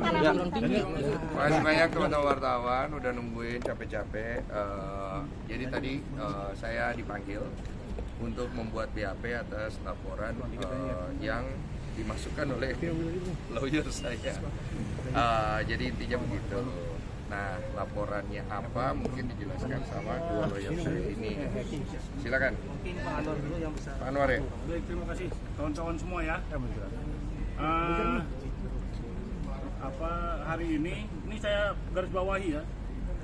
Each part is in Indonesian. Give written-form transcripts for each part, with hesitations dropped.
Makasih banyak teman-teman wartawan udah nungguin capek-capek. Jadi tadi saya dipanggil untuk membuat BAP atas laporan yang dimasukkan oleh lawyer saya. Jadi intinya begitu. Nah, laporannya apa mungkin dijelaskan sama dua lawyer saya ini. Silakan. Mungkin Pak Anwar dulu yang bisa. Pak Anwar ya. Baik, terima kasih kawan-kawan semua ya. Hari ini saya garis bawahi ya.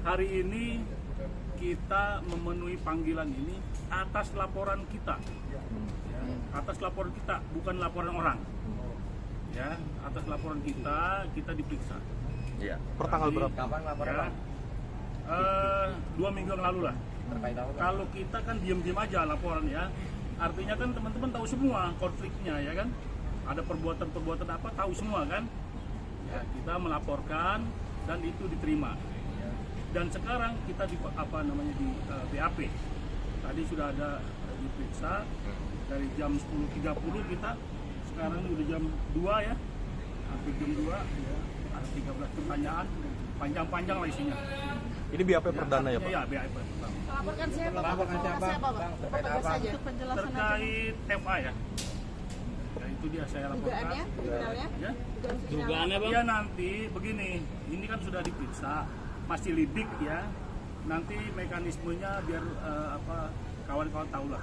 Hari ini kita memenuhi panggilan ini atas laporan kita. Atas laporan kita, bukan laporan orang. Ya, atas laporan kita diperiksa. Iya. Per tanggal berapa? Kapan laporan? Ya, 2 minggu yang lalu lah. Terkait apa? Kalau kita kan diam-diam aja laporan ya. Artinya kan teman-teman tahu semua konfliknya ya kan. Ada perbuatan-perbuatan apa tahu semua kan. Ya, kita melaporkan dan itu diterima. Dan sekarang kita di BAP. Tadi sudah ada diperiksa dari jam 10.30 kita. Sekarang udah jam 2 ya. Hampir jam 2 ya. Ada 13 pertanyaan. Panjang-panjang lah isinya. Ini BAP perdana ya Pak? Iya, BAP perdana. Melaporkan siapa? Melaporkan siapa? Terkait Terkait FA ya. Ya itu dia saya laporkan. Dugaannya? Kriminalnya? Ya. Dugaannya Ya nanti begini, ini kan sudah diperiksa, masih lidik ya. Nanti mekanismenya biar kawan-kawan tahu lah.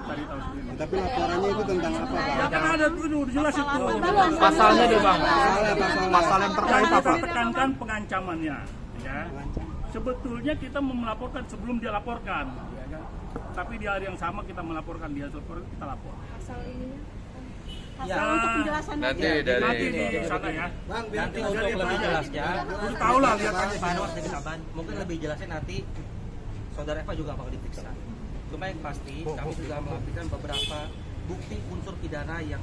Cari tahu sendiri. Tapi laporannya itu tentang apa, Pak? Ya kan ada tuh udah jelas itu. Pasalnya deh Bang. Pasal yang terkait Yang apa? kita tekankan pengancamannya ya. Sebetulnya kita melaporkan sebelum dia laporkan ya kan. Tapi di hari yang sama kita melaporkan dia laporkan, kita lapor. Asal ininya? Ya. Asal untuk penjelasan Nanti aja. dari Nanti di sana ya. Bang, Nanti untuk lebih jelasnya, Udah tahu lah lihat aja. Pak Anwar dari Saban, mungkin lebih jelasnya nanti Saudara Eva juga bakal diperiksa. Cuma yang pasti kami juga melampirkan beberapa bukti unsur pidana yang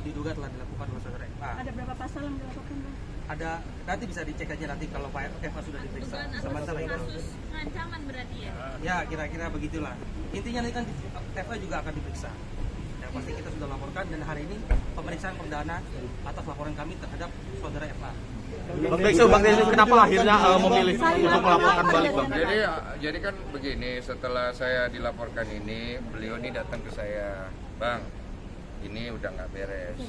diduga telah dilakukan oleh Saudara Eva. Ada berapa pasal yang dilaporkan, Bang? Ada, nanti bisa dicek aja nanti kalau Pak Eva sudah diperiksa. Sementara itu. Kasus ancaman berarti ya? Ya kira-kira begitulah. Intinya nanti kan Eva juga akan diperiksa. Yang pasti kita sudah laporkan dan hari ini pemeriksaan perdana atas laporan kami terhadap Saudara Eva. Bang Densu, kenapa akhirnya memilih untuk melaporkan balik Bang? Jadi kan begini, setelah saya dilaporkan ini, beliau ini datang ke saya, Bang, ini udah nggak beres.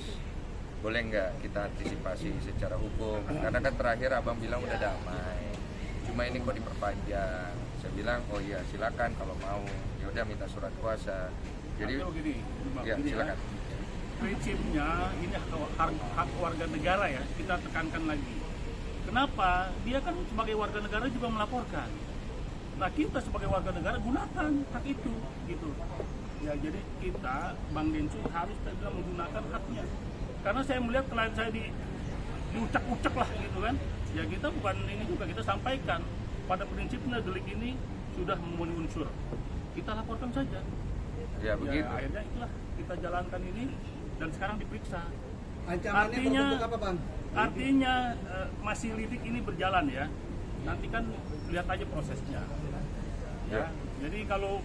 Boleh nggak kita antisipasi secara hukum? Karena kan terakhir abang bilang udah damai. Cuma ini kok diperpanjang. Saya bilang, oh iya silakan kalau mau. Ya udah minta surat kuasa. Jadi, Artinya begini, ya silakan. Prinsipnya ini hak warga negara ya, kita tekankan lagi. Kenapa? Dia kan sebagai warga negara juga melaporkan. Nah kita sebagai warga negara gunakan hak itu, gitu. Ya jadi kita, Bang Densu harus juga menggunakan haknya. Karena saya melihat klien saya diucak-ucak lah gitu kan. Ya kita bukan ini juga, kita sampaikan pada prinsipnya delik ini sudah memenuhi unsur. Kita laporkan saja. Ya begitu. Ya, akhirnya itulah kita jalankan ini dan sekarang diperiksa. Ancamannya berbentuk apa, Bang? Artinya masih lidik ini berjalan ya. Nanti kan lihat aja prosesnya. Ya. Jadi kalau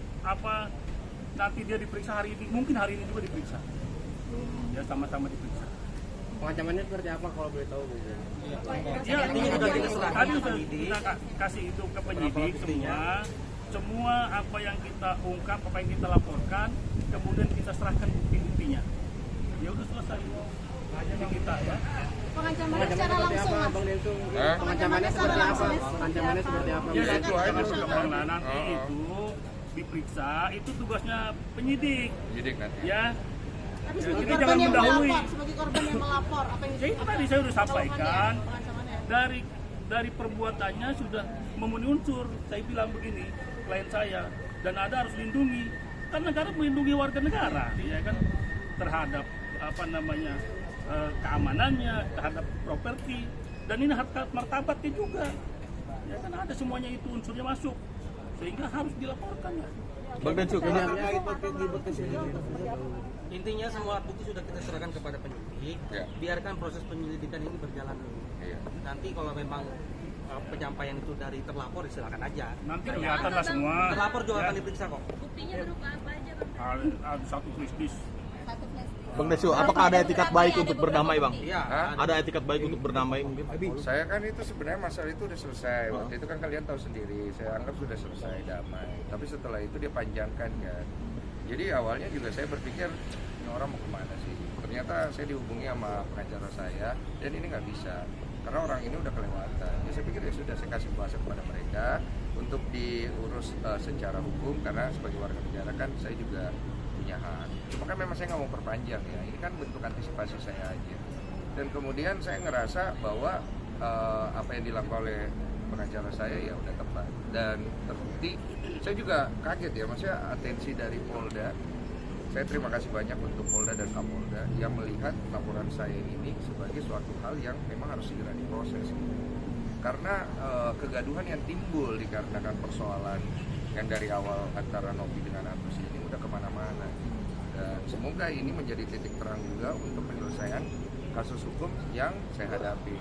nanti dia diperiksa hari ini, mungkin hari ini juga diperiksa. Ya sama-sama diperiksa. Pengancamannya seperti apa kalau boleh tahu, Bu? Ya, Intinya sudah kita serahkan tadi ke sudah penyidik. kita kasih itu ke penyidik semua apa yang kita ungkap, apa yang kita laporkan, kemudian kita serahkan bukti-buktinya. Ya udah selesai. Jadi kita ya. Pengancamannya secara langsung, Mas. Bang Densu, Hah? pengancamannya seperti apa? Pengancamannya seperti apa? Ya itu aja nah, nanti itu diperiksa, itu tugasnya penyidik. Penyidik nanti. Ya. Tapi Ya, sebagai jadi korban jangan yang mendahului. melapor, sebagai korban yang melapor, apa yang Ya itu tadi saya sudah sampaikan. pengancamannya? Dari perbuatannya sudah memenuhi unsur. Saya bilang begini, klien saya, dan ada harus lindungi. Kan negara melindungi warga negara, ya kan, terhadap keamanannya, terhadap properti, dan ini harkat martabatnya juga. Ya kan ada semuanya itu unsurnya masuk, sehingga harus dilaporkan ya. Bang Densu, Intinya semua bukti sudah kita serahkan kepada penyidik. Ya. Biarkan proses penyelidikan ini berjalan dulu. Iya. Nanti kalau memang penyampaian itu dari terlapor silakan aja. Nanti kelihatan lah semua. Terlapor juga Ya. akan diperiksa kok. Buktinya berupa apa aja Bang? Ada satu flash disk. Satu flash disk. Bang Desu, apakah ada etikat baik untuk berdamai, Bang? Iya. Hah? Ada etikat baik untuk berdamai mungkin? Saya kan itu sebenarnya masalah itu udah selesai. Waktu itu kan kalian tahu sendiri, saya anggap sudah selesai damai. Tapi setelah itu dia panjangkan kan. Jadi awalnya juga saya berpikir ini orang mau kemana sih? Ternyata saya dihubungi sama pengacara saya dan ini nggak bisa karena orang ini udah kelewatan. Ya, saya pikir ya sudah saya kasih kuasa kepada mereka untuk diurus secara hukum karena sebagai warga negara kan saya juga punya hak. Cuma kan memang saya nggak mau perpanjang ya. Ini kan bentuk antisipasi saya aja. Dan kemudian saya ngerasa bahwa apa yang dilakukan oleh pengacara saya ya udah tepat dan terbukti. Saya juga kaget ya, maksudnya atensi dari Polda. Saya terima kasih banyak untuk Polda dan Kapolda yang melihat laporan saya ini sebagai suatu hal yang memang harus segera diproses. Karena kegaduhan yang timbul dikarenakan persoalan yang dari awal antara Novi dengan Agus ini udah kemana-mana. Dan semoga ini menjadi titik terang juga untuk penyelesaian kasus hukum yang saya hadapi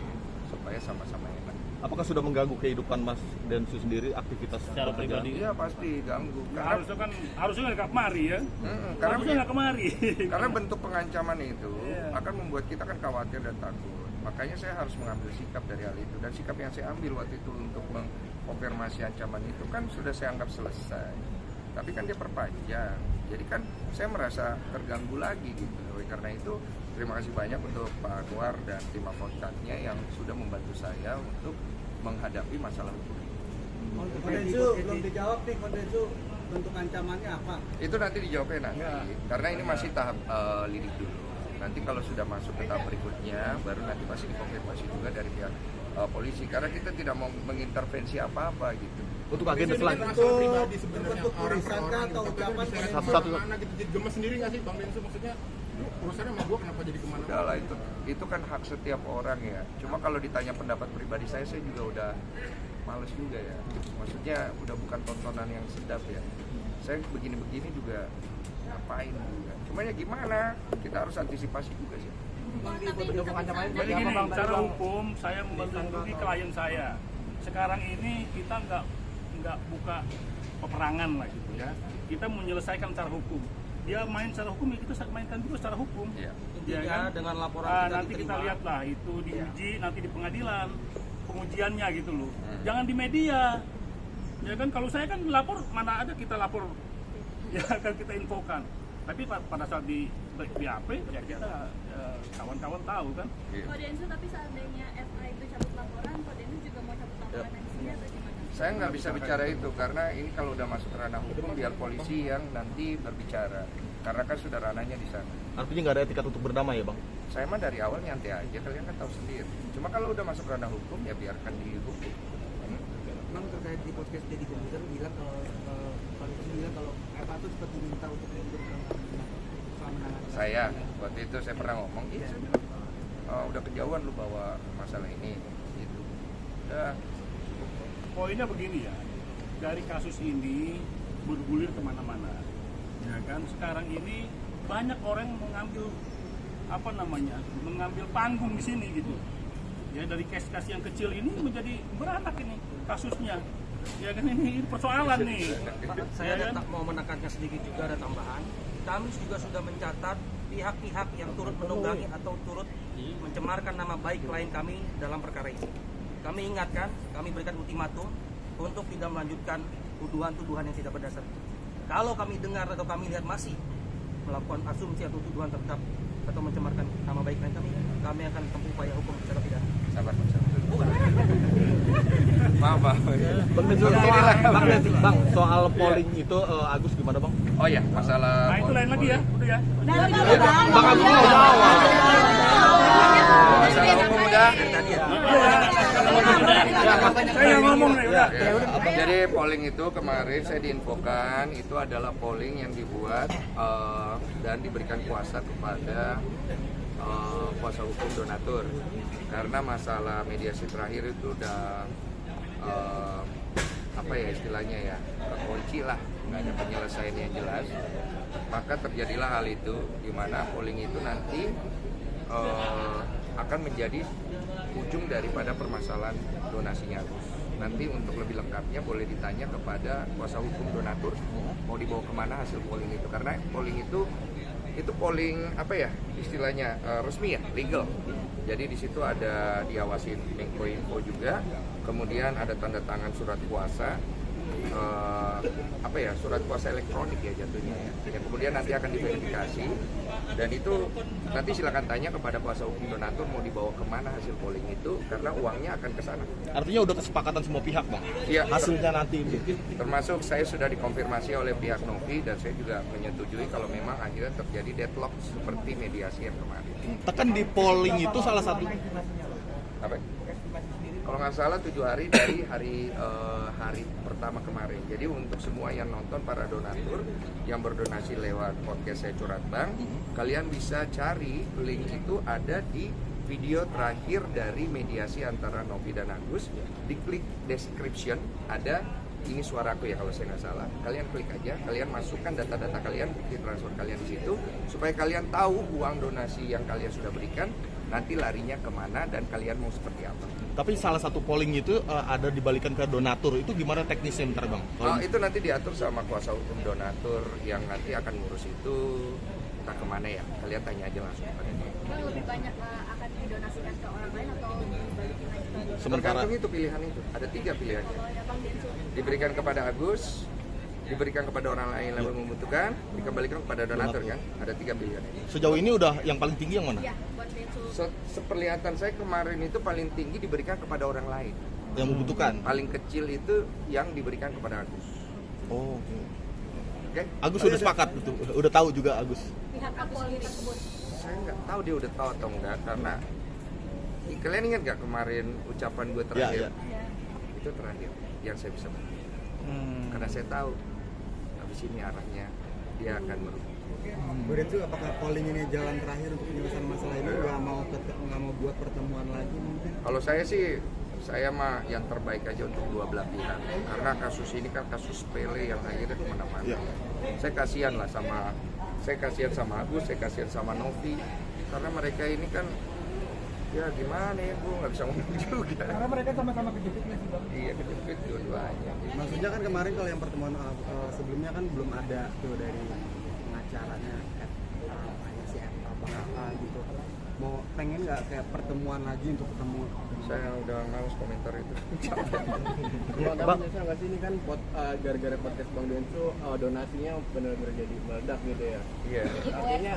supaya sama-sama enak. Apakah sudah mengganggu kehidupan Mas Densu sendiri, aktivitas Secara pribadi? Iya pasti ganggu. Harusnya nggak kemari ya. Harusnya nggak kemari. Karena bentuk pengancaman itu akan membuat kita kan khawatir dan takut. Makanya saya harus mengambil sikap dari hal itu. Dan sikap yang saya ambil waktu itu untuk mengkonfirmasi ancaman itu kan sudah saya anggap selesai. Tapi kan dia perpanjang. Jadi kan saya merasa terganggu lagi gitu. Oleh karena itu terima kasih banyak untuk Pak Anwar dan tim akuntannya yang sudah membantu saya untuk menghadapi masalah hukum ini. Kondensu belum dijawab nih, Kondensu bentuk ancamannya apa? Itu nanti dijawabnya nanti, karena ini masih tahap lidik dulu. Nanti kalau sudah masuk ke tahap berikutnya, baru nanti pasti dikonfirmasi juga dari pihak polisi. Karena kita tidak mau mengintervensi apa-apa gitu. Untuk agenda selanjutnya. Pribadi sebenarnya tulisan atau ucapan Satu-satu. Gitu, jadi gemes sendiri nggak sih Bang Densu, maksudnya urusannya sama gue kenapa jadi kemana-mana? Udah lah, itu kan hak setiap orang ya. Cuma kalau ditanya pendapat pribadi saya juga udah males juga ya. Maksudnya udah bukan tontonan yang sedap ya. Saya begini-begini juga ngapain juga. Cuma ya gimana, kita harus antisipasi juga sih. Jadi gini, secara hukum saya melindungi klien saya. Sekarang ini kita nggak buka peperangan lah gitu ya. Kita menyelesaikan secara hukum. Dia main secara hukum, ya kita mainkan juga secara hukum. Iya. Intinya Ya kan? dengan laporan kita Nanti kita diterima. lihat lah itu diuji nanti di pengadilan pengujiannya gitu loh. Jangan di media. Ya kan kalau saya kan lapor mana ada kita lapor ya kan kita infokan. Tapi pada saat di BAP ya kita kawan-kawan tahu kan. Kodensu tapi seandainya FA itu cabut laporan, Kodensu juga mau cabut laporan dari sini atau gimana? Saya nggak bisa bicara itu karena ini kalau udah masuk ranah hukum biar polisi yang nanti berbicara. Karena kan sudah ranahnya di sana. Artinya nggak ada etikat untuk berdamai ya, Bang? Saya mah dari awal nyantai aja, kalian kan tahu sendiri. Cuma kalau udah masuk ranah hukum ya biarkan dihukum. Bang terkait di podcast Deddy Komputer bilang kalau apa itu seperti diminta untuk Saya waktu itu saya pernah ngomong, iya saya bilang, udah kejauhan lu bawa masalah ini, gitu. Udah. Poinnya begini ya, dari kasus ini bergulir kemana-mana. Ya kan sekarang ini banyak orang mengambil mengambil panggung di sini gitu. Ya dari kasus yang kecil ini menjadi beranak ini kasusnya. Ya kan ini persoalan nih. Saya Ya kan? mau menekankan sedikit juga ada tambahan. Kami juga sudah mencatat pihak-pihak yang turut menunggangi atau turut mencemarkan nama baik klien kami dalam perkara ini. Kami ingatkan, kami berikan ultimatum untuk tidak melanjutkan tuduhan-tuduhan yang tidak berdasar. Kalau kami dengar atau kami lihat masih melakukan asumsi atau tuduhan tetap atau mencemarkan nama baik klien kami akan tempuh upaya hukum secara pidana. Sabar. Maaf. Bang Densu, Bang, soal polling itu Agus gimana, Bang? Oh ya, masalah. Nah itu lain lagi ya, udah ya. Bang Agus mau jawab. Masalah hukum udah. Saya yang ngomong nih udah. Jadi polling itu kemarin saya diinfokan itu adalah polling yang dibuat dan diberikan kuasa kepada kuasa hukum donatur karena masalah mediasi terakhir itu udah apa ya istilahnya ya terkunci lah, nggak ada penyelesaian yang jelas, maka terjadilah hal itu di mana polling itu nanti akan menjadi ujung daripada permasalahan donasinya Agus. Nanti untuk lebih lengkapnya boleh ditanya kepada kuasa hukum donatur mau dibawa kemana hasil polling itu, karena polling itu itu polling apa ya istilahnya resmi ya, legal. Jadi di situ ada diawasin Menkominfo juga, kemudian ada tanda tangan surat kuasa, surat kuasa elektronik ya jatuhnya ya. Kemudian nanti akan diverifikasi dan itu nanti silakan tanya kepada kuasa hukum donatur mau dibawa kemana hasil polling itu karena uangnya akan ke sana. Artinya udah kesepakatan semua pihak, Bang? Iya. Hasilnya nanti. Termasuk saya sudah dikonfirmasi oleh pihak Novi dan saya juga menyetujui kalau memang akhirnya terjadi deadlock seperti mediasi yang kemarin. Tekan di polling itu salah satu. Apa? Kalau nggak salah 7 hari dari hari pertama kemarin. Jadi untuk semua yang nonton, para donatur yang berdonasi lewat podcast saya Curhat Bang, kalian bisa cari link itu ada di video terakhir dari mediasi antara Novi dan Agus. Diklik description ada ini suaraku ya kalau saya nggak salah. Kalian klik aja, kalian masukkan data-data kalian, bukti transfer kalian di situ supaya kalian tahu uang donasi yang kalian sudah berikan nanti larinya kemana dan kalian mau seperti apa. Tapi salah satu polling itu ada dibalikan ke donatur, itu gimana teknisnya bentar, Bang? Itu nanti diatur sama kuasa hukum donatur yang nanti akan ngurus itu entah kemana ya, kalian tanya aja langsung kepada dia. Bang, lebih banyak akan didonasikan ke orang lain atau dibalikin lagi ke Sementara tergantung itu pilihan itu, ada 3 pilihannya. kalau ya Bang Densu? Diberikan kepada Agus, diberikan kepada orang lain yang membutuhkan, dikembalikan kepada donatur kan, ada 3 pilihan ini. sejauh ini udah yang paling tinggi yang mana? Ya, buat Densu. Seperlihatan saya kemarin itu paling tinggi diberikan kepada orang lain. Yang membutuhkan? Paling kecil itu yang diberikan kepada Agus. Oh, oke. Oke? Agus sudah sepakat, udah tahu juga Agus. Pihak Agus sendiri sebut. Saya nggak tahu dia udah tahu atau enggak karena kalian ingat nggak kemarin ucapan gue terakhir? Ya. Itu terakhir yang saya bisa beri. Karena saya tahu habis ini arahnya dia akan merugi. Bu Densu, apakah polling ini jalan terakhir untuk penyelesaian masalah ini? Nggak mau buat pertemuan lagi mungkin? Kalau saya sih, saya mah yang terbaik aja untuk dua belah pihak. Karena kasus ini kan kasus sepele yang akhirnya kemana-mana. Ya. Saya kasihan sama Agus, saya kasihan sama Novi. Karena mereka ini kan, ya gimana ya, gue nggak bisa ngomong juga. Karena mereka sama-sama kejepit nggak sih, Bang? Iya, kejepit dua-duanya. Maksudnya kan kemarin kalau yang pertemuan sebelumnya kan belum ada tuh dari pengacaranya si F gitu. Mau pengen nggak kayak pertemuan lagi untuk ketemu? Saya udah males komentar itu. Bang, menyesal nggak sih ini kan gara-gara podcast Bang Densu donasinya benar-benar jadi meledak gitu ya? Iya. Artinya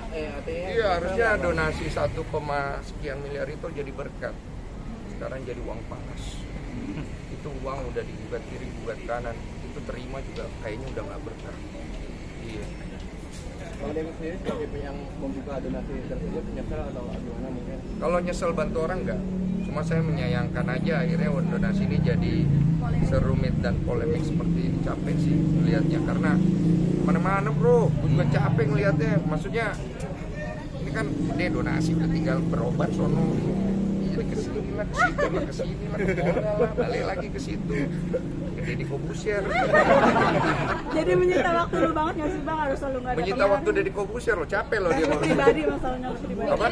Iya, harusnya donasi 1, sekian miliar itu jadi berkat. Sekarang jadi uang panas. Itu uang udah digugat kiri, gugat kanan. Itu terima juga kayaknya udah nggak berkah. Iya. Bang Densu sendiri sebagai yang membuka donasi tersebut menyesal atau gimana mungkin? Kalau nyesel bantu orang enggak. Cuma saya menyayangkan aja akhirnya donasi ini jadi serumit dan polemik seperti ini. Capek sih melihatnya karena mana-mana bro, gue juga capek ngelihatnya. Maksudnya ini kan gede donasi udah tinggal berobat sono. Jadi kesini lah, kesini lah, ke Polda lah, balik lagi ke situ. Gede di Kobusier. Jadi menyita waktu lu banget nggak sih Bang? Harus selalu nggak ada Menyita waktu Deddy Kobusier loh, capek loh dia ngurus. pribadi, masalahnya lu pribadi. Apa?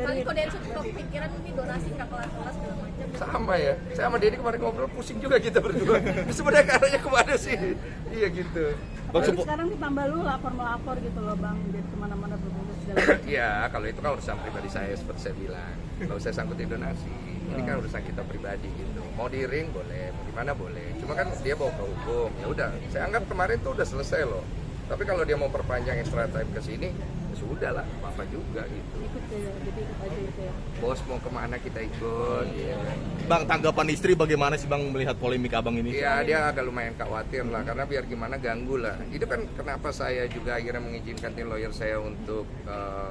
Kali kok Densu kepikiran ini donasi nggak kelas-kelas segala macam. Sama ya, saya sama Deddy kemarin ngobrol pusing juga kita berdua. Sebenarnya arahnya kemana sih? Iya gitu. Bang, Terus sekarang ditambah lu melapor gitu loh Bang, jadi kemana-mana berbungkus segala macam. Ya, kalau itu kan urusan pribadi saya seperti saya bilang. Kalau saya sangkutin donasi, ini kan urusan kita pribadi gitu. Mau di ring boleh, mau di mana boleh. Cuma kan dia bawa ke hukum. Ya udah, saya anggap kemarin tuh udah selesai loh. Tapi kalau dia mau perpanjang extra time ke sini, ya sudah lah, apa juga gitu. Ikut ya, jadi ikut aja gitu ya. Bos mau kemana kita ikut. Ya. Bang, tanggapan istri bagaimana sih Bang melihat polemik Abang ini? Iya, dia agak lumayan khawatir lah, karena biar gimana ganggu lah. Itu kan kenapa saya juga akhirnya mengizinkan tim lawyer saya untuk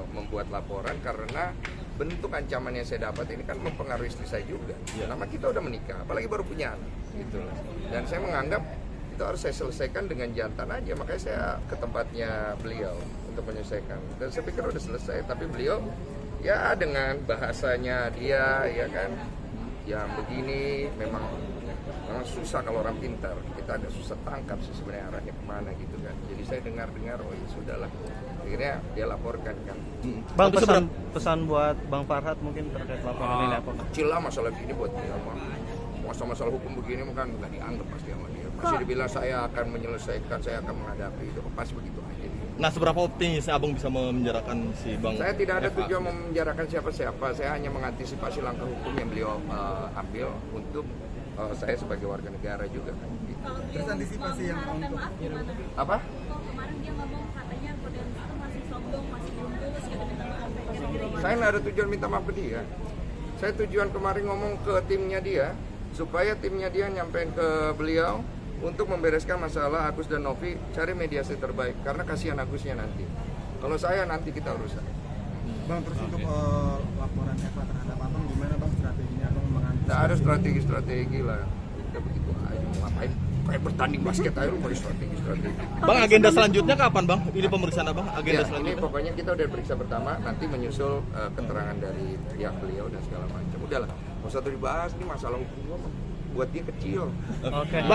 membuat laporan, karena bentuk ancaman yang saya dapat ini kan mempengaruhi istri saya juga. Nama kita udah menikah, apalagi baru punya anak, gitu lah. Dan saya menganggap itu harus saya selesaikan dengan jantan aja, makanya saya ke tempatnya beliau untuk menyelesaikan. Dan saya pikir udah selesai, tapi beliau ya dengan bahasanya dia, ya kan, yang begini memang susah kalau orang pintar. Kita agak susah tangkap sih sebenarnya arahnya kemana gitu kan. Jadi saya dengar, oh ya sudahlah. Akhirnya dia laporkan kan. Bang, pesan buat Bang Farhad mungkin terkait laporan ini apa? Kecil lah masalah gini buat dia mah. masalah hukum begini kan nggak dianggap pasti sama dia. Pasti dibilang saya akan menyelesaikan, saya akan menghadapi itu, pasti begitu aja. Nah, seberapa optimis Abang bisa memenjarakan si Bang? Saya tidak ada FA? tujuan memenjarakan siapa-siapa, saya hanya mengantisipasi langkah hukum yang beliau ambil untuk saya sebagai warga negara juga. Kalau Terus dia antisipasi yang mau minta untuk- maaf gimana? Apa? Kok kemarin dia ngomong katanya Kode Etik itu masih sombong, masih belum lulus gitu minta maaf. Kira-kira Saya nggak ada tujuan minta maaf ke dia. Saya tujuan kemarin ngomong ke timnya dia, supaya timnya dia nyampein ke beliau untuk membereskan masalah Agus dan Novi, cari mediasi terbaik, karena kasihan Agusnya nanti. Kalau saya nanti kita urusan. Bang, terus untuk laporan Eva terhadap Abang gimana Bang strateginya Abang mengantisipasi? Nggak ada strategi-strategi lah. Kita begitu aja, mau ngapain? Kayak bertanding basket aja lu pakai strategi. Bang, agenda selanjutnya kapan Bang? Ini pemeriksaan Abang, agenda Ya, ini selanjutnya? pokoknya kita udah periksa pertama, nanti menyusul keterangan dari pihak beliau dan segala macam. Udahlah, nggak usah dibahas, ini masalah hukum gua, buat dia kecil. Oke.